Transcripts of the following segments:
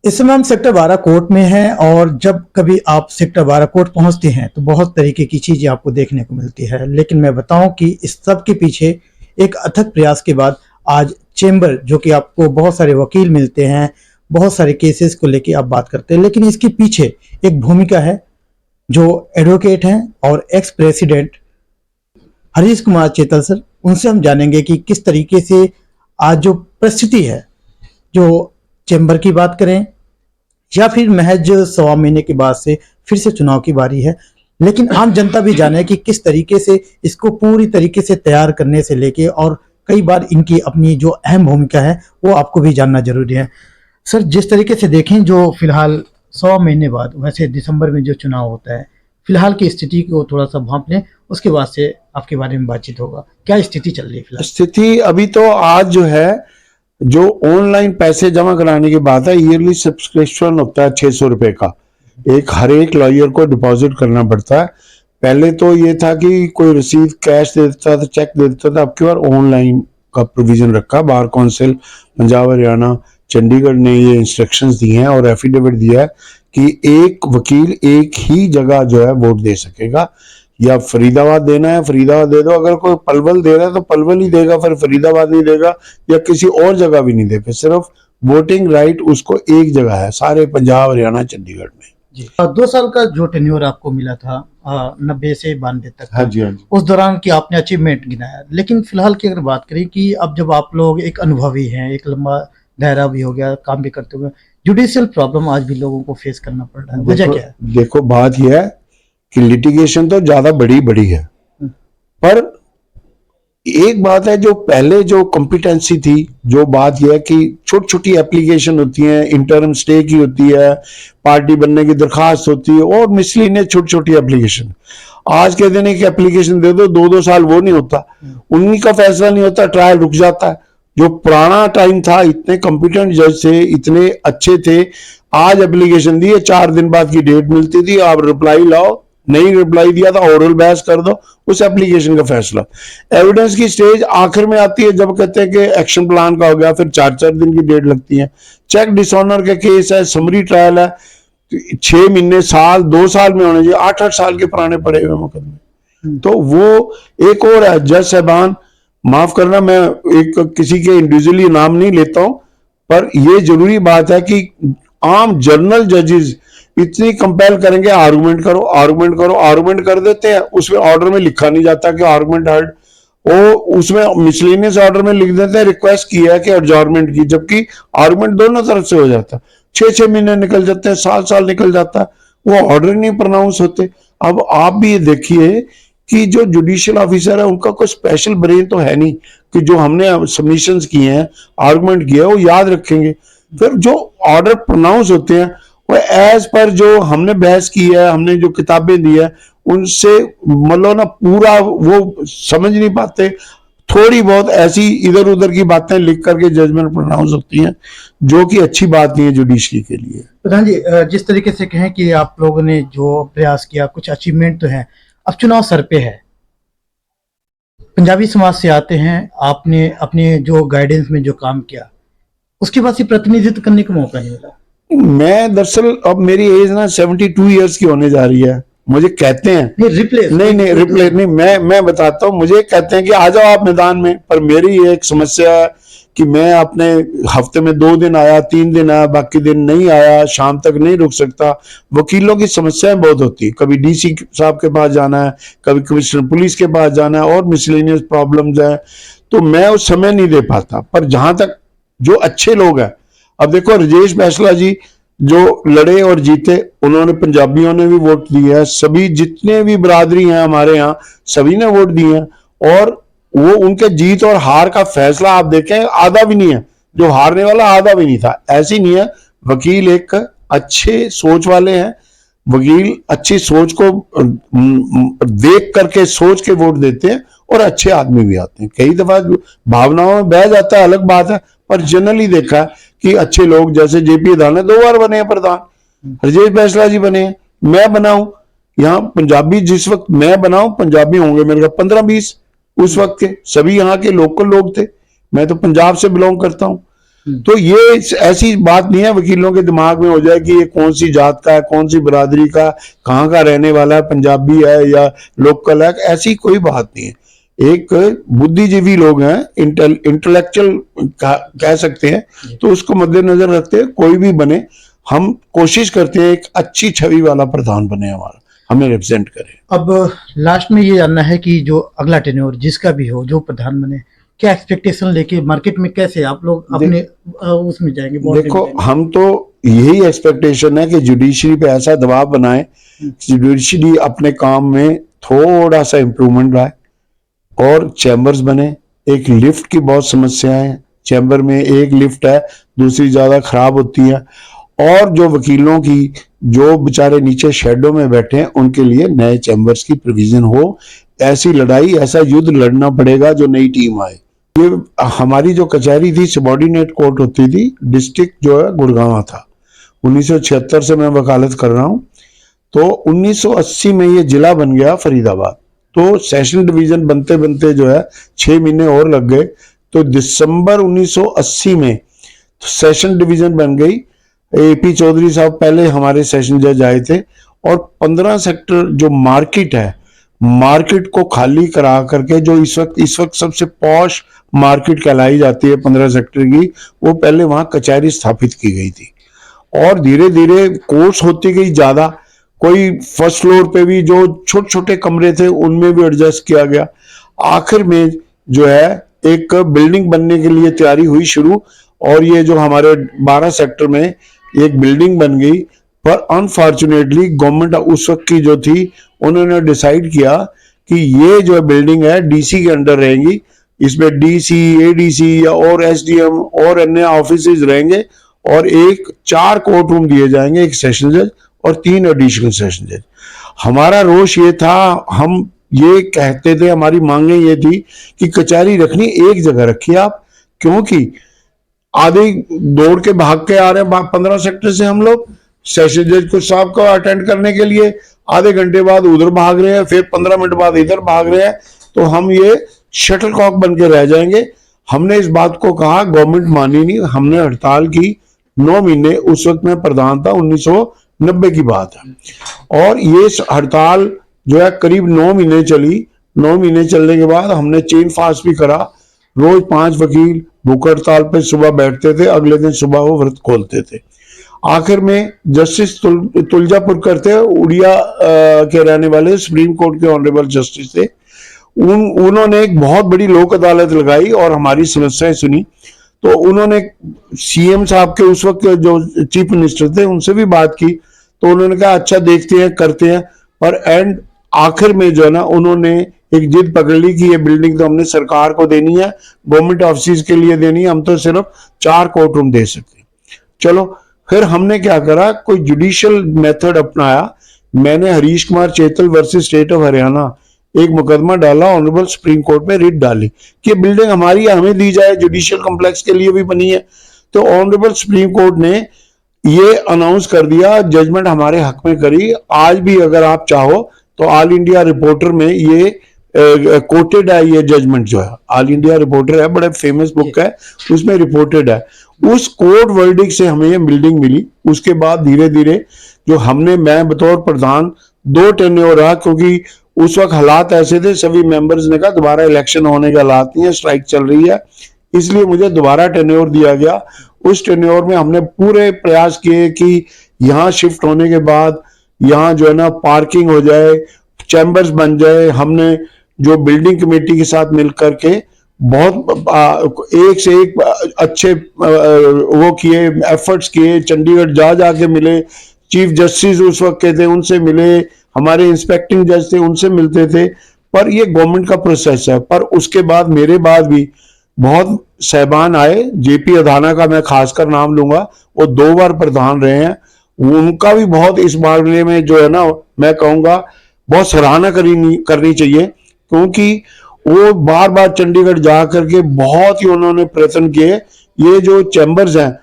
इस समय हम सेक्टर 12 कोर्ट में हैं और जब कभी आप सेक्टर 12 कोर्ट पहुंचते हैं तो बहुत तरीके की चीजें आपको देखने को मिलती है। लेकिन मैं बताऊं कि इस सब के पीछे एक अथक प्रयास के बाद आज चेंबर, जो कि आपको बहुत सारे वकील मिलते हैं, बहुत सारे केसेस को लेके आप बात करते हैं, लेकिन इसके पीछे एक भूमिका है जो एडवोकेट हैं और ex president Harish Kumar Chetal sir, उनसे हम जानेंगे कि किस तरीके से आज जो परिस्थिति है, जो चेंबर की बात करें या फिर महज 1.25 महीने के बाद से फिर से चुनाव की बारी है, लेकिन आम जनता भी जाने कि किस तरीके से इसको पूरी तरीके से तैयार करने से लेके और कई बार इनकी अपनी जो अहम भूमिका है वो आपको भी जानना जरूरी है। सर, जिस तरीके से देखें, जो फिलहाल 100 महीने बाद, वैसे दिसंबर में जो चुनाव होता है, फिलहाल की स्थिति को थोड़ा सा भांप लें, उसके बाद से आपके बारे में बातचीत होगा। क्या स्थिति चल रही है फिलहाल? स्थिति अभी तो आज जो है, जो ऑनलाइन पैसे जमा कराने की बात है, ईयरली सब्सक्रिप्शन होता है 600 रुपए का, हर एक लॉयर को डिपॉजिट करना पड़ता है। पहले तो ये था कि कोई रसीद कैश दे देता था, चेक दे देता था। अब की बार ऑनलाइन का प्रोविजन रखा। बार काउंसिल पंजाब हरियाणा चंडीगढ़ ने ये इंस्ट्रक्शंस दिए हैं और एफिडेविट दिया है कि एक वकील एक ही जगह जो है वोट दे सकेगा। या फरीदाबाद देना है फरीदाबाद दे दो, अगर कोई पलवल दे रहा है तो पलवल ही देगा, फिर फरीदाबाद नहीं देगा या किसी और जगह भी नहीं देगा। सिर्फ वोटिंग राइट उसको एक जगह है, सारे पंजाब हरियाणा चंडीगढ़ में। जी, 2 साल का जो टेन्योर आपको मिला था 90 से 92 तक, हाँ जी, हाँ जी। उस दौरान की आपने अचीवमेंट गिनाया, लेकिन फिलहाल की अगर बात करें कि अब जब आप लोग एक अनुभवी हैं, एक लंबा दायरा भी हो गया, काम भी करते हुए, जुडिशियल प्रॉब्लम आज भी लोगों को फेस करना पड़ रहा है, वजह क्या है? देखो, बात यह है कि लिटिगेशन तो ज्यादा बड़ी है, पर एक बात है, जो पहले जो कॉम्पिटेंसी थी, जो बात यह है कि छोटी छोटी एप्लीकेशन होती है, इंटर्म स्टे की होती है, पार्टी बनने की दरखास्त होती है और मिसलिनियस छोटी छोटी एप्लीकेशन। आज के दिन एक एप्लीकेशन दे दो, 2-2 साल वो नहीं होता, उन्हीं का फैसला नहीं होता, ट्रायल रुक जाता है। जो पुराना टाइम था, इतने कॉम्पिटेंट जज थे, इतने अच्छे थे, आज एप्लीकेशन दी है, 4 दिन बाद की डेट मिलती थी, आप रिप्लाई लाओ, नहीं रिप्लाई दिया था ओरल बहस कर दो, उस एप्लीकेशन का फैसला। एविडेंस की स्टेज आखिर में आती है जब कहते हैं कि एक्शन प्लान का हो गया, फिर 4-4 दिन की डेट लगती है। चेक डिसऑनर के केस है, समरी ट्रायल है, 6 महीने, साल, 2 साल में होने चाहिए, 8-8 साल के पुराने पड़े हुए मुकदमे। तो वो एक और है। जज साहबान, माफ करना, मैं एक किसी के इंडिविजुअली नाम नहीं लेता हूं, पर यह जरूरी बात है कि आम जनरल जजेस इतनी कंपेल करेंगे, आर्गुमेंट करो, आर्गुमेंट करो, आर्गुमेंट कर देते हैं, उसमें ऑर्डर में लिखा नहीं जाता कि आर्गुमेंट हर्ड, वो उसमें मिसलेनियस ऑर्डर में लिख देते हैं रिक्वेस्ट की है कि एडजॉर्नमेंट की, जबकि आर्गुमेंट दोनों तरफ से हो जाता है। 6-6 महीने निकल जाते हैं, साल निकल जाता है, वो ऑर्डर नहीं प्रोनाउंस होते। अब आप भी ये देखिए कि जो जुडिशियल ऑफिसर है उनका कोई स्पेशल ब्रेन तो है नहीं कि जो हमने सबमिशंस किए हैं, आर्गुमेंट किया है, वो याद रखेंगे। फिर जो ऑर्डर प्रोनाउंस होते हैं वो एज पर जो हमने बहस की है, हमने जो किताबें दी है, उनसे मतलब ना पूरा वो समझ नहीं पाते। थोड़ी बहुत ऐसी इधर उधर की बातें लिख करके जजमेंट प्रोनाउंस होती हैं, जो कि अच्छी बात नहीं है जुडिशरी के लिए। प्रधान जी, जिस तरीके से कहें कि आप लोगों ने जो प्रयास किया, कुछ अचीवमेंट तो है, अब चुनाव सर पे है, पंजाबी समाज से आते हैं, आपने अपने जो गाइडेंस में जो काम किया, उसके बाद से प्रतिनिधित्व करने का मौका नहीं मिला। मैं दरअसल, अब मेरी एज ना 72 ईयर्स की होने जा रही है। मुझे कहते हैं नहीं रिप्लेस नहीं, मैं बताता हूँ, मुझे कहते हैं कि आ जाओ आप मैदान में, पर मेरी एक समस्या है कि मैं अपने हफ्ते में 2 दिन आया, 3 दिन आया, बाकी दिन नहीं आया, शाम तक नहीं रुक सकता। वकीलों की समस्याएं बहुत होती है, कभी डीसी साहब के पास जाना है, कभी कमिश्नर पुलिस के पास जाना है, और मिसलेनियस प्रॉब्लम्स है, तो मैं उस समय नहीं दे पाता। पर जहां तक जो अच्छे लोग हैं, अब देखो राजेश फैसला जी जो लड़े और जीते, उन्होंने, पंजाबियों ने भी वोट दिया है, सभी जितने भी बरादरी हैं हमारे यहाँ सभी ने वोट दिए हैं, और वो उनके जीत और हार का फैसला आप देखें, आधा भी नहीं है, जो हारने वाला आधा भी नहीं था। ऐसी नहीं है, वकील एक अच्छे सोच वाले हैं, वकील अच्छी सोच को देख करके सोच के वोट देते हैं, और अच्छे आदमी भी आते हैं। कई दफा भावनाओं में बह जाता है, अलग बात है, पर जनरली देखा कि अच्छे लोग, जैसे जेपी अदालत 2 बार बने हैं प्रधान, राजेश फैसला जी बने हैं, मैं बनाऊं, यहाँ पंजाबी जिस वक्त मैं बनाऊं, पंजाबी होंगे मेरे का 15-20 उस वक्त के, सभी यहाँ के लोकल लोग थे। मैं तो पंजाब से बिलोंग करता हूं, तो ये ऐसी बात नहीं है वकीलों के दिमाग में हो जाए कि ये कौन सी जात का है, कौन सी बिरादरी का, कहाँ का रहने वाला है, पंजाबी है या लोकल है, ऐसी कोई बात नहीं है। एक बुद्धिजीवी लोग हैं, इंटेलेक्चुअल कह सकते हैं, तो उसको मद्देनजर रखते हैं कोई भी बने, हम कोशिश करते हैं एक अच्छी छवि वाला प्रधान बने, हमारा हमें रिप्रेजेंट करे। अब लास्ट में ये जानना है कि जो अगला टेन्योर जिसका भी हो, जो प्रधान बने, क्या एक्सपेक्टेशन लेके मार्केट में कैसे आप लोग अपने उसमें जाएंगे? देखो, हम तो यही एक्सपेक्टेशन है कि जुडिशरी पे ऐसा दबाव बनाए, जुडिशरी अपने काम में थोड़ा सा इम्प्रूवमेंट लाए और चैम्बर्स बने। एक लिफ्ट की बहुत समस्याएं हैं चैम्बर में, एक लिफ्ट है, दूसरी ज्यादा खराब होती है, और जो वकीलों की जो बेचारे नीचे शेडो में बैठे हैं उनके लिए नए चैम्बर्स की प्रोविजन हो। ऐसी लड़ाई, ऐसा युद्ध लड़ना पड़ेगा जो नई टीम आए। ये हमारी जो कचहरी थी सबॉर्डिनेट कोर्ट होती थी, डिस्ट्रिक्ट जो है गुड़गांव था, 1976 से मैं वकालत कर रहा हूं, तो 1980 में ये जिला बन गया फरीदाबाद। तो सेशन डिवीजन बनते बनते जो है 6 महीने और लग गए, तो दिसंबर 1980 में सेशन डिवीजन बन गई। एपी चौधरी साहब पहले हमारे सेशन जज आए थे, और 15 सेक्टर जो मार्केट है, मार्केट को खाली करा करके, जो इस वक्त सबसे पॉश मार्केट कहलाई जाती है 15 सेक्टर की, वो पहले वहां कचहरी स्थापित की गई थी। और धीरे धीरे कोर्स होती गई ज्यादा, कोई फर्स्ट फ्लोर पे भी जो छोटे छोटे कमरे थे उनमें भी एडजस्ट किया गया। आखिर में जो है एक बिल्डिंग बनने के लिए तैयारी हुई शुरू, और ये जो हमारे 12 सेक्टर में एक बिल्डिंग बन गई। पर अनफॉर्चुनेटली गवर्नमेंट उस वक्त की जो थी, उन्होंने डिसाइड किया कि ये जो बिल्डिंग है डीसी के अंडर रहेंगी, इसमें डीसी, एडीसी या और एसडीएम और अन्य ऑफिसेज रहेंगे, और 4 कोर्ट रूम दिए जाएंगे, एक सेशन जज और 3 एडिशनल सेशन जज। हमारा रोष ये था, हम ये कहते थे, हमारी मांगे ये थी कि कचहरी रखनी एक जगह रखिए आप, क्योंकि आधे दौड़ के भाग के आ रहे हैं 15 सेक्टर से हम लोग सेशन जज को साहब को अटेंड करने के लिए, आधे घंटे बाद उधर भाग रहे हैं, फिर 15 मिनट बाद इधर भाग रहे हैं, तो हम ये शटलकॉक बन के रह जाएंगे। हमने इस बात को कहा, गवर्नमेंट मानी नहीं, हमने हड़ताल की 9 महीने। उस वक्त मैं प्रधान था, 1990 की बात है, और ये हड़ताल जो है करीब 9 महीने चली। 9 महीने चलने के बाद हमने चेन फास्ट भी करा, रोज 5 वकील भूख हड़ताल पे सुबह बैठते थे, अगले दिन सुबह वो व्रत खोलते थे। आखिर में जस्टिस तुलजापुरकर थे, उड़िया के रहने वाले, सुप्रीम कोर्ट के ऑनरेबल जस्टिस थे, उन्होंने एक बहुत बड़ी लोक अदालत लगाई और हमारी समस्याएं सुनी। तो उन्होंने सीएम साहब के उस वक्त जो चीफ मिनिस्टर थे उनसे भी बात की, तो उन्होंने कहा अच्छा देखते हैं, करते हैं। पर एंड आखिर में जो है ना, उन्होंने एक जिद पकड़ ली कि ये बिल्डिंग तो हमने सरकार को देनी है, गवर्नमेंट ऑफिस के लिए देनी है, हम तो सिर्फ 4 कोर्ट रूम दे सकते हैं। चलो, फिर हमने क्या करा, कोई जुडिशियल मेथड अपनाया। मैंने Harish Kumar Chetal versus state of Haryana एक मुकदमा डाला, ऑनरेबल सुप्रीम कोर्ट में रिट डाली कि बिल्डिंग हमारी है, हमें दी जाए, जुडिशियल कॉम्प्लेक्स के लिए भी बनी है। तो ऑनरेबल सुप्रीम कोर्ट ने ये अनाउंस कर दिया, जजमेंट हमारे हक में करी। आज भी अगर आप चाहो तो ऑल इंडिया रिपोर्टर में ये कोटेड है, ये जजमेंट जो है, ऑल इंडिया रिपोर्टर है, बड़ा फेमस बुक है, उसमें रिपोर्टेड है। उस कोर्ट वर्डिक्ट से हमें ये बिल्डिंग मिली। उसके बाद धीरे धीरे जो हमने, मैं बतौर प्रधान 2 टेन्योर रहा, क्योंकि उस वक्त हालात ऐसे थे, सभी मेंबर्स ने कहा दोबारा इलेक्शन होने के हालात नहीं है, स्ट्राइक चल रही है, इसलिए मुझे दोबारा टेन्योर दिया गया। उस टेन्योर में हमने पूरे प्रयास किए कि यहाँ शिफ्ट होने के बाद यहाँ जो है ना पार्किंग हो जाए, चैम्बर्स बन जाए। हमने जो बिल्डिंग कमेटी के साथ मिलकर के बहुत एक से एक अच्छे वो किए, एफर्ट्स किए, चंडीगढ़ जा जाके मिले, चीफ जस्टिस उस वक्त के थे उनसे मिले, हमारे इंस्पेक्टिंग जज थे उनसे मिलते थे। पर ये गवर्नमेंट का प्रोसेस है। पर उसके बाद मेरे बाद भी बहुत साहबान आए, जेपी अधाना का मैं खासकर नाम लूंगा, वो 2 बार प्रधान रहे हैं, उनका भी बहुत इस मामले में जो है ना, मैं कहूंगा बहुत सराहना करनी चाहिए, क्योंकि वो बार बार चंडीगढ़ जा करके बहुत ही उन्होंने प्रयत्न किए। ये जो चैम्बर्स हैं,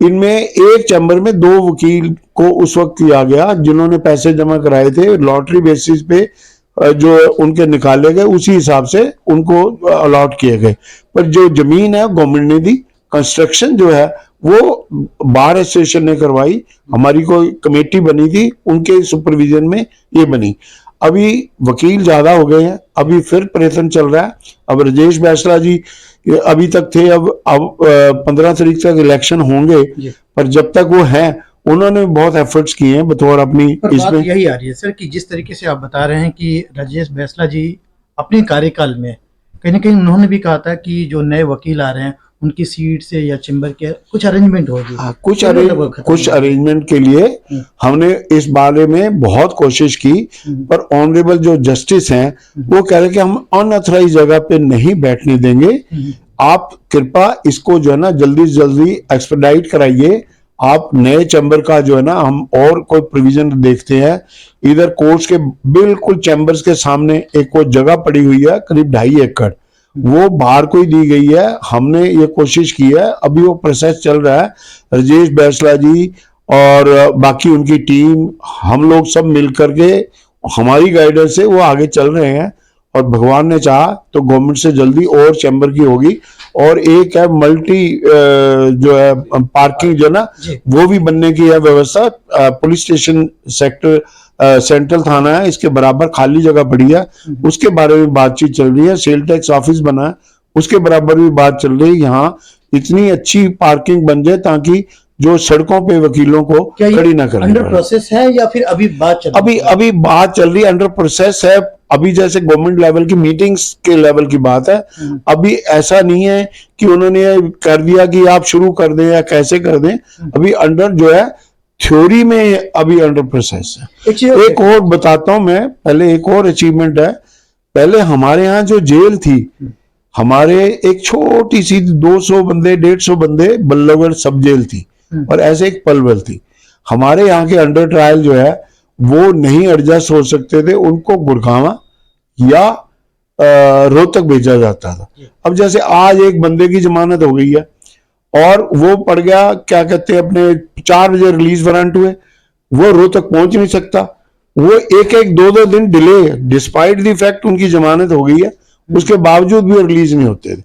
इनमें एक चैम्बर में 2 वकील को उस वक्त किया गया, जिन्होंने पैसे जमा कराए थे, लॉटरी बेसिस पे जो उनके निकाले गए, उसी हिसाब से उनको अलॉट किए गए। पर जो जमीन है गवर्नमेंट ने दी, कंस्ट्रक्शन जो है वो बार एसोसिएशन ने करवाई, हमारी कोई कमेटी बनी थी, उनके सुपरविजन में ये बनी। अभी वकील ज्यादा हो गए हैं, अभी फिर प्रयत्न चल रहा है। अब राजेश बैसला जी अभी तक थे, अब 15 तारीख तक इलेक्शन होंगे, पर जब तक वो हैं उन्होंने बहुत एफर्ट्स किए हैं बतौर अपनी। पर बात यही आ रही है सर कि जिस तरीके से आप बता रहे हैं कि राजेश बैसला जी अपने कार्यकाल में कहीं ना कहीं उन्होंने भी कहा था कि जो नए वकील आ रहे हैं उनकी सीट से या चैम्बर के कुछ अरेंजमेंट होगी। कुछ अरेंजमेंट के लिए हमने इस बारे में बहुत कोशिश की, पर ऑनरेबल जो जस्टिस हैं वो कह रहे कि हम अनऑथराइज जगह पे नहीं बैठने देंगे, आप कृपया इसको जो है ना जल्दी से जल्दी एक्सपेडाइट कराइए। आप नए चैम्बर का जो है ना हम और कोई प्रोविजन देखते हैं। इधर कोर्ट्स के बिल्कुल चैम्बर्स के सामने एक कोई जगह पड़ी हुई है करीब 2.5 एकड़, वो बाहर को ही दी गई है। हमने ये कोशिश की है, अभी वो प्रोसेस चल रहा है। राजेश बैसला जी और बाकी उनकी टीम, हम लोग सब मिलकर के हमारी गाइडेंस से वो आगे चल रहे हैं, और भगवान ने चाहा तो गवर्नमेंट से जल्दी और चैम्बर की होगी। और एक है मल्टी जो है पार्किंग जो ना वो भी बनने की है व्यवस्था। पुलिस स्टेशन सेक्टर सेंट्रल थाना है, इसके बराबर खाली जगह पड़ी है, उसके बारे में बातचीत चल रही है। सेल टैक्स ऑफिस बना है, उसके बराबर भी बात चल रही है। यहाँ इतनी अच्छी पार्किंग बन जाए ताकि जो सड़कों पे वकीलों को खड़ी ना करें। अंडर प्रोसेस है या फिर अभी बात चल रही है? अभी बात चल रही है, अंडर प्रोसेस है। अभी जैसे गवर्नमेंट लेवल की मीटिंग्स के लेवल की बात है, अभी ऐसा नहीं है कि उन्होंने कर दिया कि आप शुरू कर दें या कैसे कर दें। अभी अंडर जो है थ्योरी में अभी अंडर प्रोसेस है। एक और बताता हूं मैं, पहले एक और अचीवमेंट है। पहले हमारे यहाँ जो जेल थी, हमारे एक छोटी सी 200 बंदे 150 बंदे बल्लभगढ़ सब जेल थी, और ऐसे एक पलवल थी। हमारे यहाँ के अंडर ट्रायल जो है वो नहीं एडजस्ट हो सकते थे, उनको गुड़गांव या रोहतक भेजा जाता था। अब जैसे आज एक बंदे की जमानत हो गई है और वो पड़ गया, क्या कहते हैं, अपने 4 बजे रिलीज वारंट हुए, वो रोहतक पहुंच नहीं सकता, वो एक 2 दिन डिले, डिस्पाइट द फैक्ट उनकी जमानत हो गई है, उसके बावजूद भी रिलीज नहीं होते थे।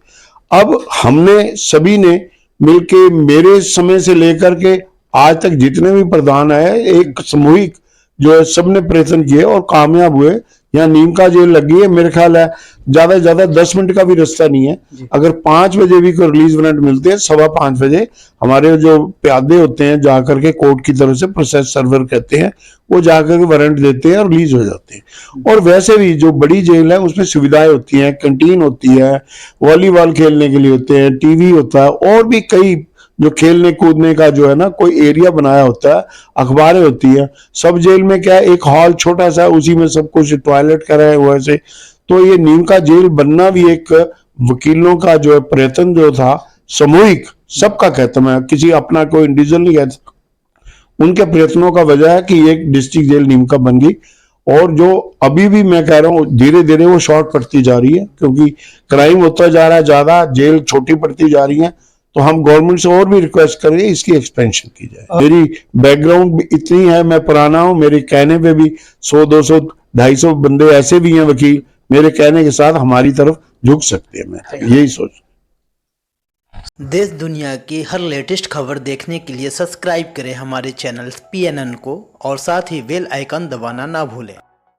अब हमने सभी ने मिलके, मेरे समय से लेकर के आज तक जितने भी प्रधान आए, एक सामूहिक जो है सबने प्रयत्न किए और कामयाब हुए। यहाँ नीम का जेल लगी है, मेरे ख्याल है ज्यादा से ज्यादा 10 मिनट का भी रास्ता नहीं है। अगर 5 बजे भी कोई रिलीज वारंट मिलते हैं, 5:15 बजे हमारे जो प्यादे होते हैं जाकर के कोर्ट की तरफ से, प्रोसेस सर्वर कहते हैं, वो जाकर के वारंट देते हैं और रिलीज हो जाते हैं। और वैसे भी जो बड़ी जेल है उसमें सुविधाएं होती हैं, कैंटीन होती है, वॉलीबॉल खेलने के लिए होते हैं, टीवी होता है, और भी कई जो खेलने कूदने का जो है ना कोई एरिया बनाया होता है, अखबारें होती है। सब जेल में क्या है, एक हॉल छोटा सा, उसी में सब कुछ, टॉयलेट का है वैसे। तो ये नीम का जेल बनना भी एक वकीलों का जो है प्रयत्न जो था, सामूहिक सबका कहता, मैं किसी अपना कोई इंडिविजुअल नहीं कहता, उनके प्रयत्नों का वजह है कि एक डिस्ट्रिक्ट जेल नीम का बन गई। और जो अभी भी मैं कह रहा हूँ धीरे धीरे वो शॉर्ट पड़ती जा रही है, क्योंकि क्राइम होता जा रहा है ज्यादा, जेल छोटी पड़ती जा रही है। तो हम गवर्नमेंट से और भी रिक्वेस्ट करेंगे इसकी एक्सपेंशन की जाए। मेरी बैकग्राउंड इतनी है, मैं पुराना हूं, मेरे कहने पे भी 100 200 250 बंदे ऐसे भी हैं वकील, मेरे कहने के साथ हमारी तरफ झुक सकते हैं। मैं यही सोच। देश दुनिया की हर लेटेस्ट खबर देखने के लिए सब्सक्राइब करें हमारे चैनल PNN को, और साथ ही बेल आइकन दबाना ना भूलें।